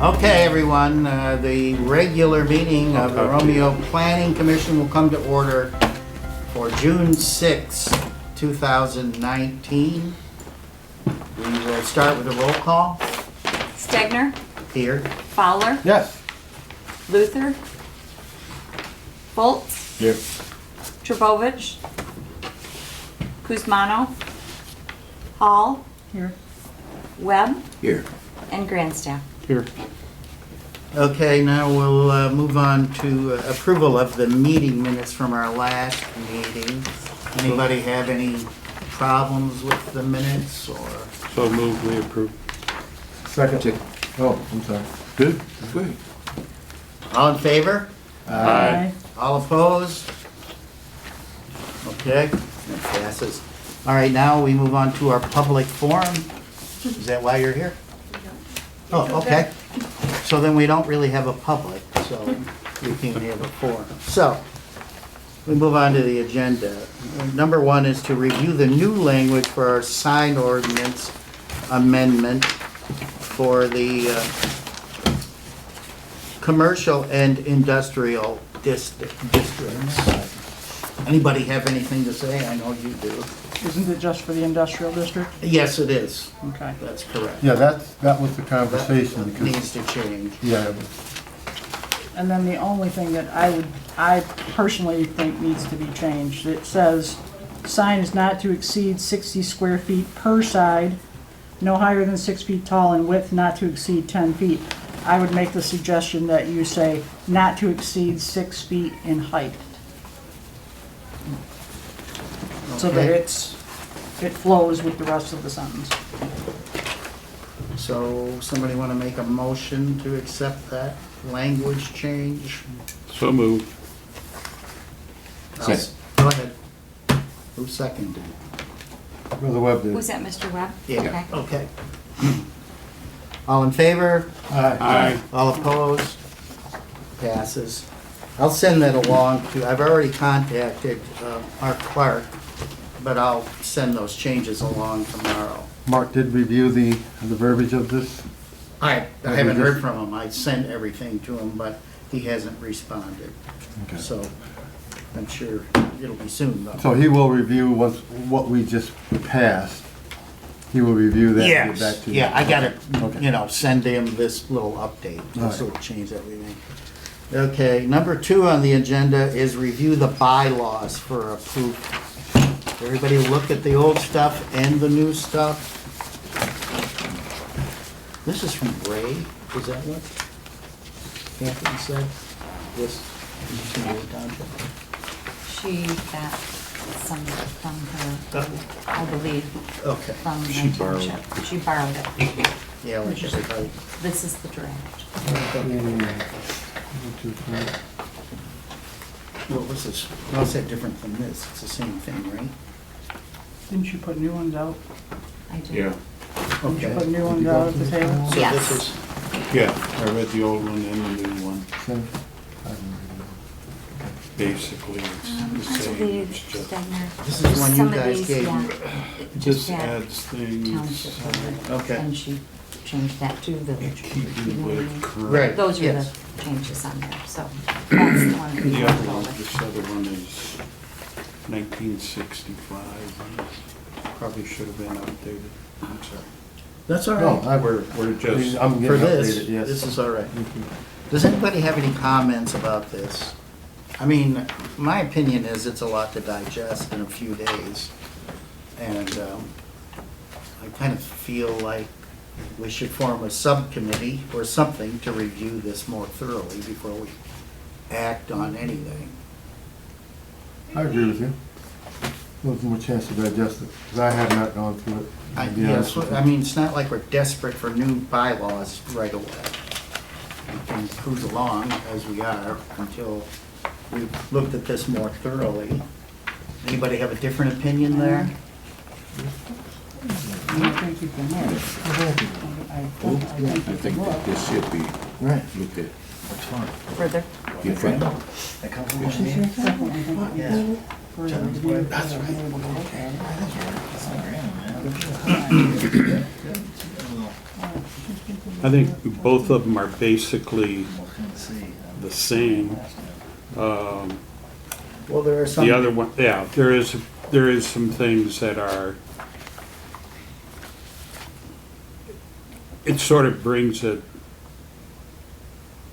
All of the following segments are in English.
Okay, everyone, the regular meeting of the Romeo Planning Commission will come to order for June 6, 2019. We will start with a roll call. Stegner, Here. Fowler, Yes. Luther, Foltz, Here. Trbojevic, Kuzmano, Hall. Here. Webb. Here. And Grandstaff. Here. Okay, now we'll move on to approval of the meeting minutes from our last meeting. Anybody have any problems with the minutes or? So moved, we approve. Second. Oh, I'm sorry. Good. Good. All in favor? Aye. All opposed? Okay, that passes. All right, now we move on to our public forum. Is that why you're here? Oh, okay. So then we don't really have a public, so we can have a forum. So, we move on to the agenda. Number one is to review the new language for our sign ordinance amendment for the commercial and industrial districts. Anybody have anything to say? I know you do. Isn't it just for the industrial district? Yes, it is. Okay. That's correct. Yeah, that was the conversation, That because, needs to change. yeah, And then the only thing that I personally think needs to be changed, it says, sign is not to exceed 60 square feet per side, no higher than 6 feet tall, and width not to exceed 10 feet. I would make the suggestion that you say not to exceed 6 feet in height. So that Okay. it flows with the rest of the sentence. So, somebody want to make a motion to accept that language change? So moved. Go ahead. Who seconded? Brother Webb did. Was that Mr. Webb? Yeah, okay. All in favor? Aye. All opposed? Passes. I'll send that along to, I've already contacted our clerk, but I'll send those changes along tomorrow. Mark did review the verbiage of this. I haven't heard from him. I sent everything to him, but he hasn't responded. Okay. So I'm sure it'll be soon though. So he will review what we just passed. He will review that and get back Yes, to you. yeah, I gotta, Okay. send him this little update, this All right. little change that we made. Okay, number 2 on the agenda is review the bylaws for approval. Everybody look at the old stuff and the new stuff. This is from Ray, is that what Catherine said? This is from Ray Township? She got some from her, I believe, Okay, from the She borrowed it. township. She borrowed it. yeah, like everybody. This is the draft. What was this? How's that different from this? It's the same thing, right? Didn't you put new ones out? I do. Yeah, Didn't you Okay. put new ones out at the table? So Yes. this is, yeah, I read the old one and the new one. Basically, it's the I same, believe it's just, Stegner. This is one you Some of guys these, gave yeah, me. it just had adds things, township over it, Okay. and she changed that to village. keeping with current. Right. Those are Yes. the changes on there, so that's the one that we The have other one, over. this other one is 1965. Probably should have been updated. I'm sorry. That's all No, right. We're just, I'm For getting this, updated, yes. this is all right. Does anybody have any comments about this? I mean, my opinion is it's a lot to digest in a few days. And I kind of feel like we should form a subcommittee or something to review this more thoroughly before we act on anything. I agree with you. A little more chance to digest it, because I have not gone through it. to be honest with you. I mean, it's not like we're desperate for new bylaws right away. We can cruise along as we are until we've looked at this more thoroughly. Anybody have a different opinion there? I think you can move. I think that this should be Right. looked at. Further. You think? Yeah. That's right. I think both of them are basically the same. Well, there are some. The other one, yeah, there is some things that are, it sort of brings it,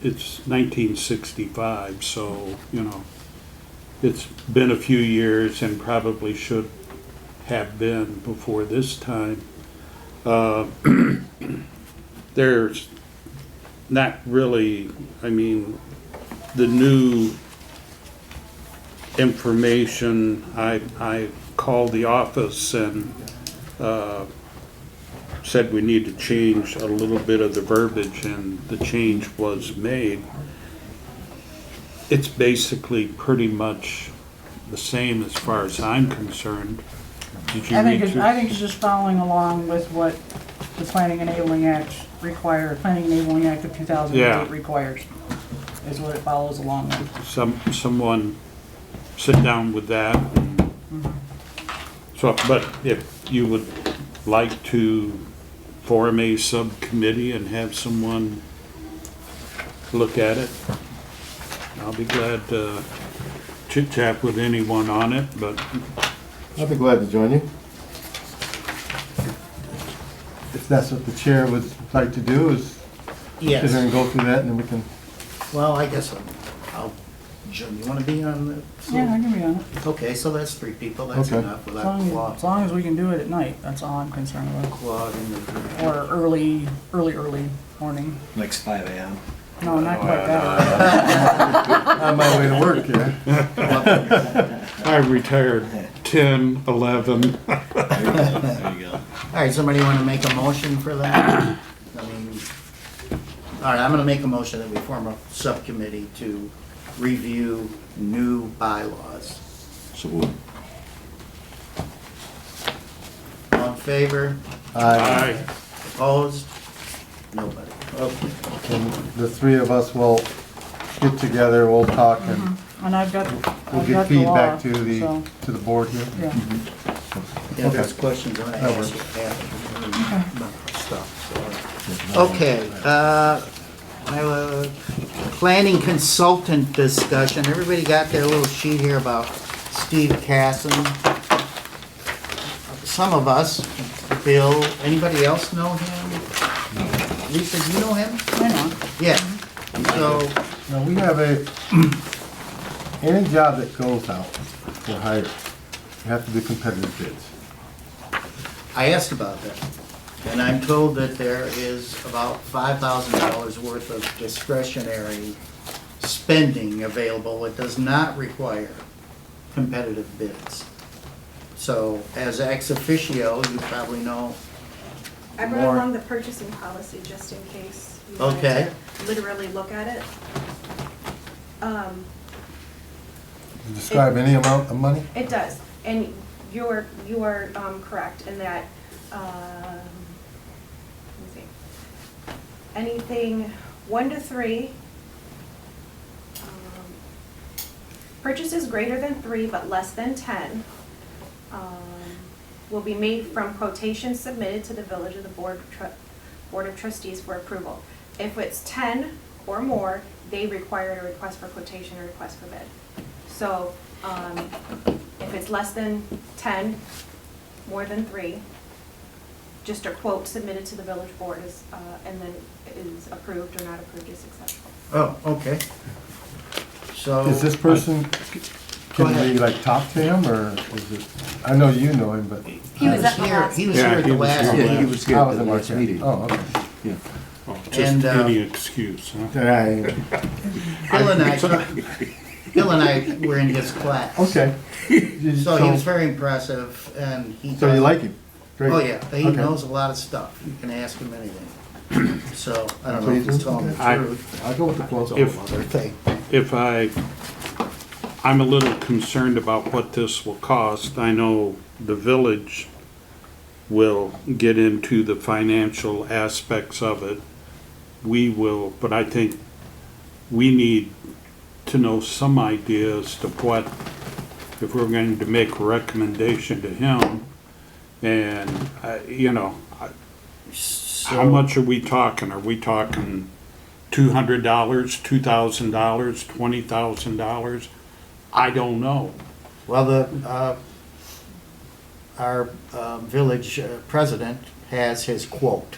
it's 1965, so, you know, it's been a few years and probably should have been before this time. There's not really, I mean, the new information, I called the office and said we need to change a little bit of the verbiage, and the change was made. It's basically pretty much the same as far as I'm concerned. Did you read through? I think it's just following along with what the Planning Enabling Act Planning Enabling Act of 2008 Yeah. requires, is what it follows along with. Someone sit down with that. So, but if you would like to form a subcommittee and have someone look at it, I'll be glad to chit chat with anyone on it, but I'll be glad to join you. If that's what the chair would like to do, is sit here and Yes. go through that, and then we can, Well, I guess I'll, Jim, you wanna be on the? Yeah, I can be on it. Okay, so that's 3 people, that's Okay. enough As without as long as we can do it at night, that's all I'm concerned about. Claude and the. Or early morning. Like 5 a.m. No, not quite that. on my way to work, yeah. I retired 10, 11. There you go. All right, somebody want to make a motion for that? I mean, all right, I'm going to make a motion that we form a subcommittee to review new bylaws. So, All in favor? Aye. Opposed? Nobody. Okay. And the three of us will get together, we'll talk, and And I've got, we'll I've get got the law, feedback to so, the board here. yeah. Yeah, there's questions I want to ask you about stuff. So. Okay, I have a planning consultant discussion. Everybody got their little sheet here about Steve Casson. Some of us, Bill, anybody else know him? Lisa, do you know him? I know. Yeah. So, Now, we have any job that goes out for hire, you have to do competitive bids. I asked about that, and I'm told that there is about $5,000 worth of discretionary spending available. It does not require competitive bids. So as ex officio, you probably know I brought more. along the purchasing policy just in case you wanted Okay. to literally look at it. Describe any amount of money? It does, and you are correct in that, let me see. Anything 1 to 3, purchases greater than 3 but less than 10, will be made from quotations submitted to the village of the Board of Trustees for approval. If it's 10 or more, they require a request for quotation or request for bid. So if it's less than 10, more than 3, just a quote submitted to the village board is, and then is approved or not approved is acceptable. Oh, okay. So. Is this person, Go can ahead. we like talk to him, or is it, I know you know him, but. He was at the last. He was Yeah, here at he the was last here. yeah, he meeting. was here I at was the in last March. meeting. Oh, okay. Yeah. Oh, just And, any excuse, huh? Yeah, Bill and I were in his class. okay. So he was very impressive, and he. So you like him? Great. Oh, yeah, he Okay. knows a lot of stuff. You can ask him anything. So, I don't know if Please he's do. telling the I- truth. I'll go with the close. If- Other thing. If I'm a little concerned about what this will cost. I know the village will get into the financial aspects of it. We will, but I think we need to know some idea as to what, if we're going to make a recommendation to him, and, you know, How much are we talking? Are we talking $200, $2,000, $20,000? I don't know. Well, our village president has his quote,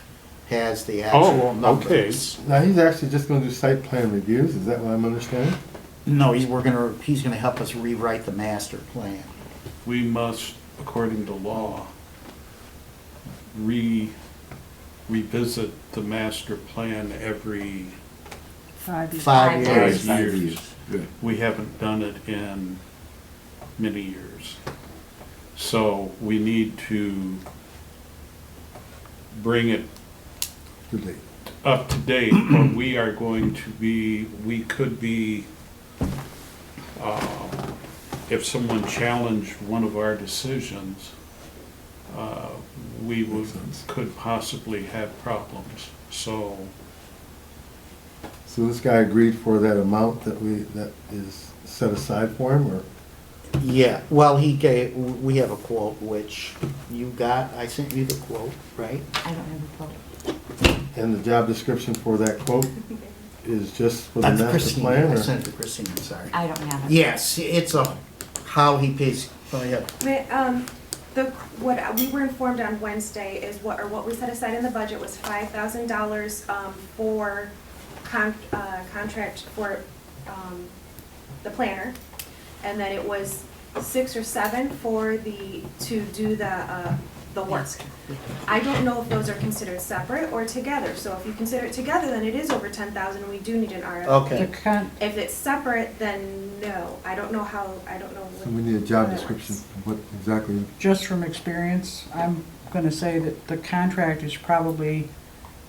has the actual Oh, okay. numbers. Now, he's actually just gonna do site plan reviews, is that what I'm understanding? No, he's gonna help us rewrite the master plan. We must, according to law, revisit the master plan every 5 years. 5 5 years. 5 years. Good. We haven't done it in many years. So we need to bring it Good day. up to date, or we are going to be, we could be, if someone challenged one of our decisions, we would, could possibly have problems. So, So this guy agreed for that amount that is set aside for him, or? Yeah, well, we have a quote, which you got, I sent you the quote, right? I don't have a quote. And the job description for that quote is just for the That's master Christine, plan, I or? sent it to Christine, I'm sorry. I don't have it. Yes, it's how he pays, go ahead. What we were informed on Wednesday is what we set aside in the budget was $5,000 for contract for the planner. And then it was 6 or 7 to do the work. I don't know if those are considered separate or together. So if you consider it together, then it is over 10,000 and we do need an RFP. Okay. If it's separate, then no. I don't know how, I don't know. So we need a job how that description, works. of what exactly, Just from experience, I'm gonna say that the contract is probably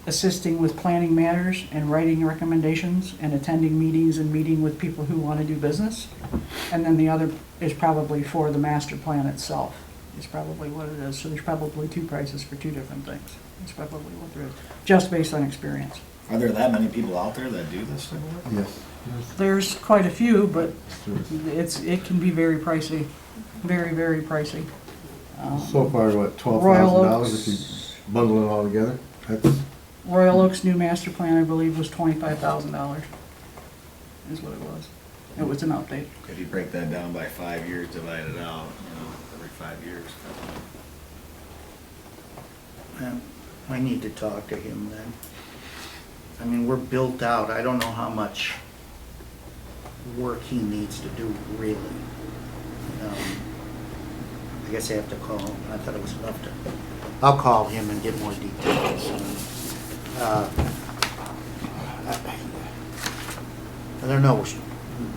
assisting with planning matters and writing recommendations and attending meetings and meeting with people who wanna do business. And then the other is probably for the master plan itself, is probably what it is. So there's probably 2 prices for 2 different things. It's probably what there is, just based on experience. Are there that many people out there that do this type of work? yes. There's quite a few, but Yes. it can be very pricey, very, very pricey. So far, what, Royal $12,000 if you Oaks, bundle it all together? That's, Royal Oaks new master plan, I believe, was $25,000, is what it was. It was an update. If you break that down by 5 years, divide it out, every 5 years. I need to talk to him then. I mean, we're built out, I don't know how much work he needs to do, really. I guess I have to call him, I thought it was enough to, I'll call him and get more details. I don't know,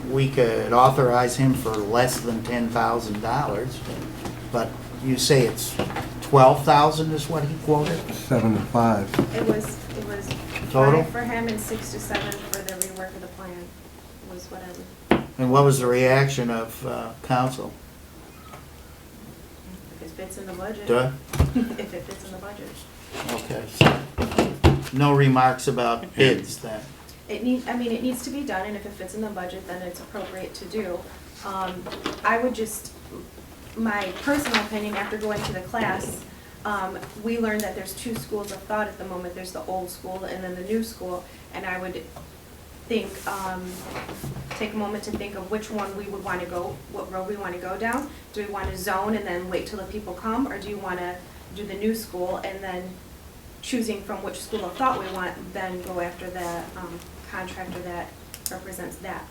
we could authorize him for less than $10,000, but you say it's 12,000 is what he quoted? 7 and 5. It was Total? 5 for him and 6 to 7 for the rework of the plan, was what I would, And what was the reaction of council? if it fits in the budget. Duh? If it fits in the budget. Okay, so no remarks about bids then? It needs to be done, and if it fits in the budget, then it's appropriate to do. I would just, my personal opinion, after going to the class, we learned that there's 2 schools of thought at the moment. There's the old school and then the new school, and I would think, take a moment to think of which one we would want to go, what road we want to go down. Do we want to zone and then wait till the people come, or do you want to do the new school and then choosing from which school of thought we want, then go after the contractor that represents that?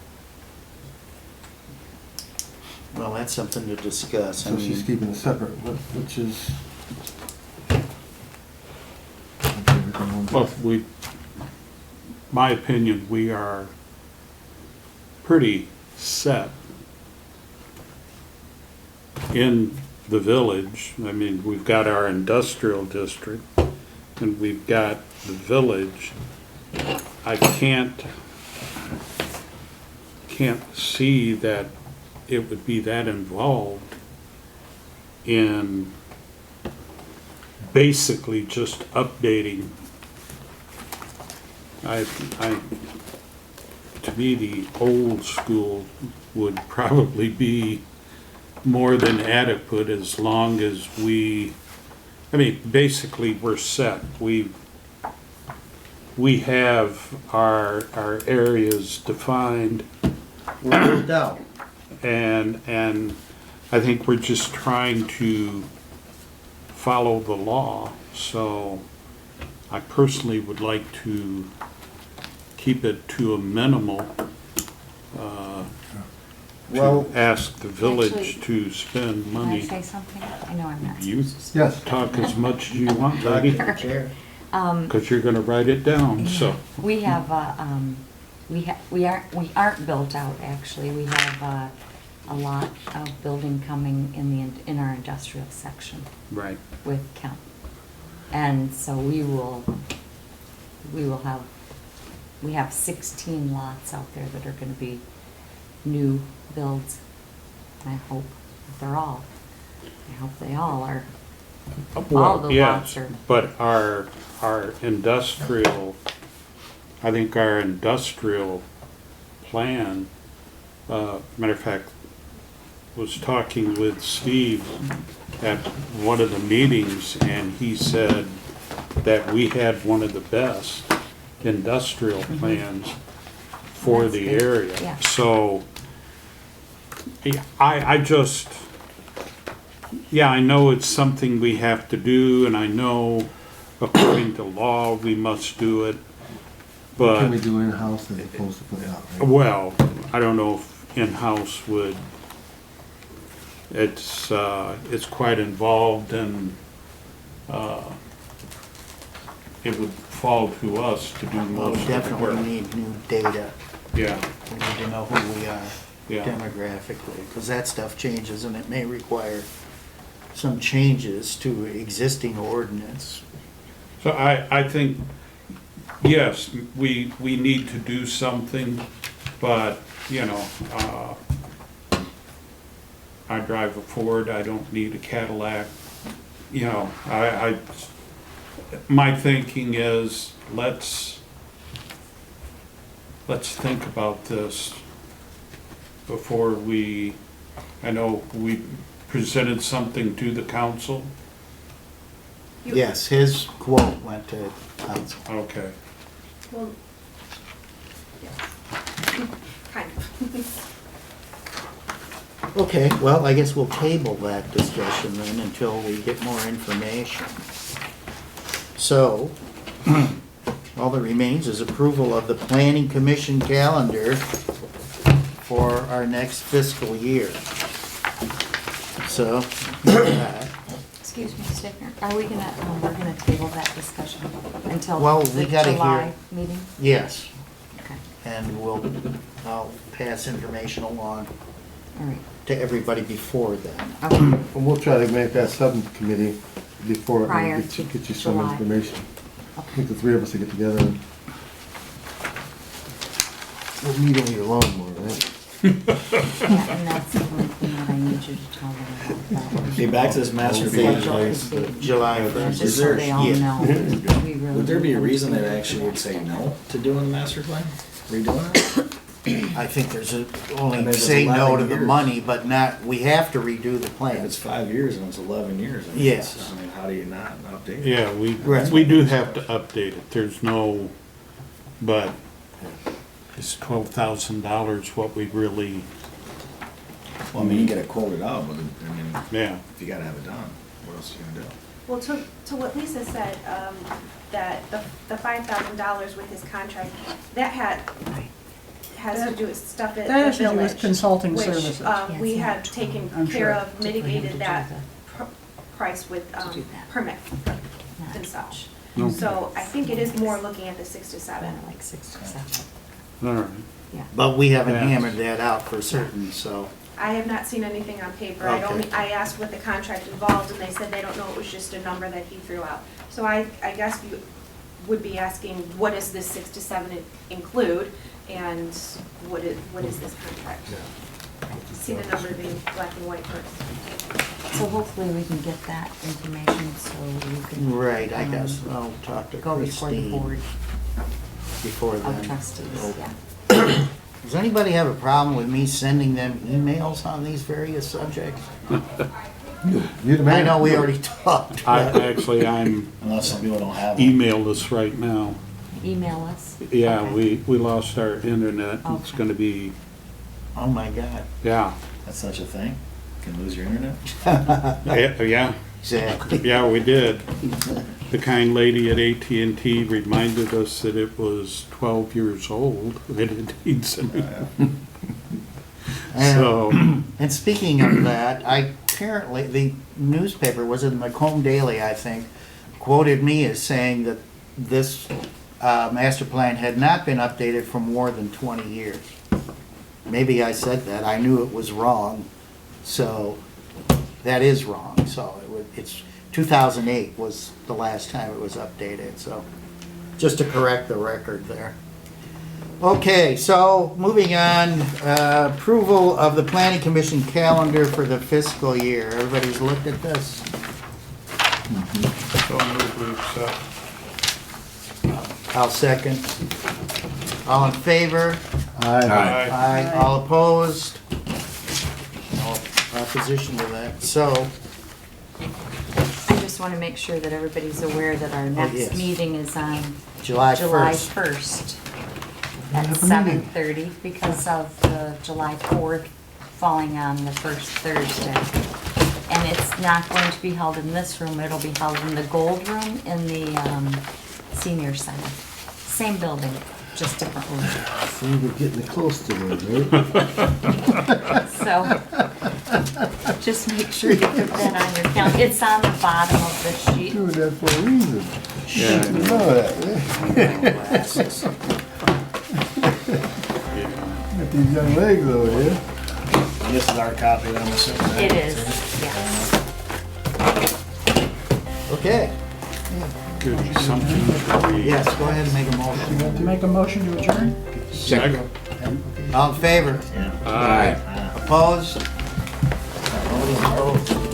Well, that's something to discuss. I So she's mean, keeping it separate, which is. well, my opinion, we are pretty set in the village. I mean, we've got our industrial district and we've got the village. I can't see that it would be that involved in basically just updating. To me, the old school would probably be more than adequate as long as basically we're set. we have our areas defined, We're moved out. and I think we're just trying to follow the law. So I personally would like to keep it to a minimal, Well, to ask the village Actually, to spend Can I money. say something? I know I'm not You supposed to. Yes. talk as much as you want, talk to lady, the chair. because you're gonna write it down, so. We have, we aren't built out, actually. We have, a lot of building coming in our industrial section Right. with Kemp. And so we have 16 lots out there that are gonna be new builds. And I hope they all are. All Well, the yes, lots are. but our industrial, I think our industrial plan, matter of fact, was talking with Steve at one of the meetings, and he said that we had one of the best industrial plans for That's the good, area. yeah. So, yeah, I just, yeah, I know it's something we have to do, and I know according to law, we must do it, What can we but, do in-house as opposed to put it out, right? well, I don't know if in-house would, it's quite involved, and, it would fall to us to do Well, most we of the definitely work. need new data. Yeah, We need to know who we are yeah. demographically, because that stuff changes and it may require some changes to existing ordinance. So I think, yes, we need to do something, but, you know, I drive a Ford, I don't need a Cadillac. You know, my thinking is, let's think about this before I know we presented something to the council. Yes, his quote went to council. Okay. Well, yes. Kind of. Okay, well, I guess we'll table that discussion then until we get more information. So, all that remains is approval of the planning commission calendar for our next fiscal year. So, Excuse me, Stickner, are we gonna, we're gonna table that discussion until Well, the we gotta July hear- meeting? yes, Okay, and I'll pass information along all right, to everybody before then. okay. And we'll try to make that subcommittee before, Prior get to you some July. information. I think the three of us will get together and we'll meet over your lawnmower, right? Yeah, and that's the only thing that I need you to tell them about that. Okay, back to this master Okay. plan. July Yeah, 1st. just so they all Yeah. know. We really Would there be a need reason to that do actually would that. say no to doing the master plan? Redoing it? I think there's And only there's say no 11 to the years. money, but not, we have to redo the If it's plans. 5 years and it's 11 years, I mean, Yes. I mean, how do you not update it? Yeah, Right. we do have to update it, there's no, but is $12,000 what we really, Well, I mean, you get it quoted out, but I mean, yeah. if you gotta have it done, what else are you gonna do? Well, to what Lisa said, that the $5,000 with his contract, that has to do with stuff at the That has village. to do with consulting which, services. we Yeah, have it's not taken I'm care sure. of, For him to mitigated do that the- price with To do that. permit Not and such. Okay. So I think it is more looking at the 6 to 7. About like 6 or 7, All right. yeah. But we haven't Yeah. hammered that out for certain, so. I have not seen anything on paper. Okay. I asked what the contract involved, and they said they don't know, it was just a number that he threw out. So I guess you would be asking, what does this 6 to 7 include, and what is this contract? See the number being black and white first. So hopefully we can get that information so you can. Right, I guess I'll talk to Go before the Christine board before of then. trustees, yeah. Does anybody have a problem with me sending them emails on these various subjects? You're the man. I know we already talked, but Actually, I'm Unless some people don't have it. email this right now. email us? Yeah, Okay. we lost our internet. It's Okay. gonna be, Oh, my God. yeah, That's such a thing? You can lose your internet? yeah, Exactly. yeah, we did. The kind lady at AT&T reminded us that it was 12 years old. It needs a new. So, And speaking of that, apparently, the newspaper, was it the Macomb Daily, I think, quoted me as saying that this master plan had not been updated for more than 20 years. Maybe I said that, I knew it was wrong, so that is wrong. So it's 2008 was the last time it was updated, so just to correct the record there. Okay, so moving on, approval of the planning commission calendar for the fiscal year. Everybody's looked at this? so moved, we accept. I'll second. All in favor? Aye. Aye. All opposed? No opposition to that. So, I just want to make sure that everybody's aware that our yes. next meeting is on July July 1st. 1st at have a meeting. 7:30 because of the July 4th falling on the first Thursday. And it's not going to be held in this room, it'll be held in the Gold Room in the Senior Center. Same building, just different room. See, we're getting close to it, right? So, just make sure you put that on your calendar. It's on the bottom of the sheet. Doing that for a reason. Yeah. You know that, Glasses. Got these young legs over here. And this is our copy that I'm assuming. right? It is, yes. Okay, Could be something for the. yes, go ahead and make a motion. Make a motion to adjourn? Second. All in favor? Yeah. Aye. Opposed? Nobody's opposed.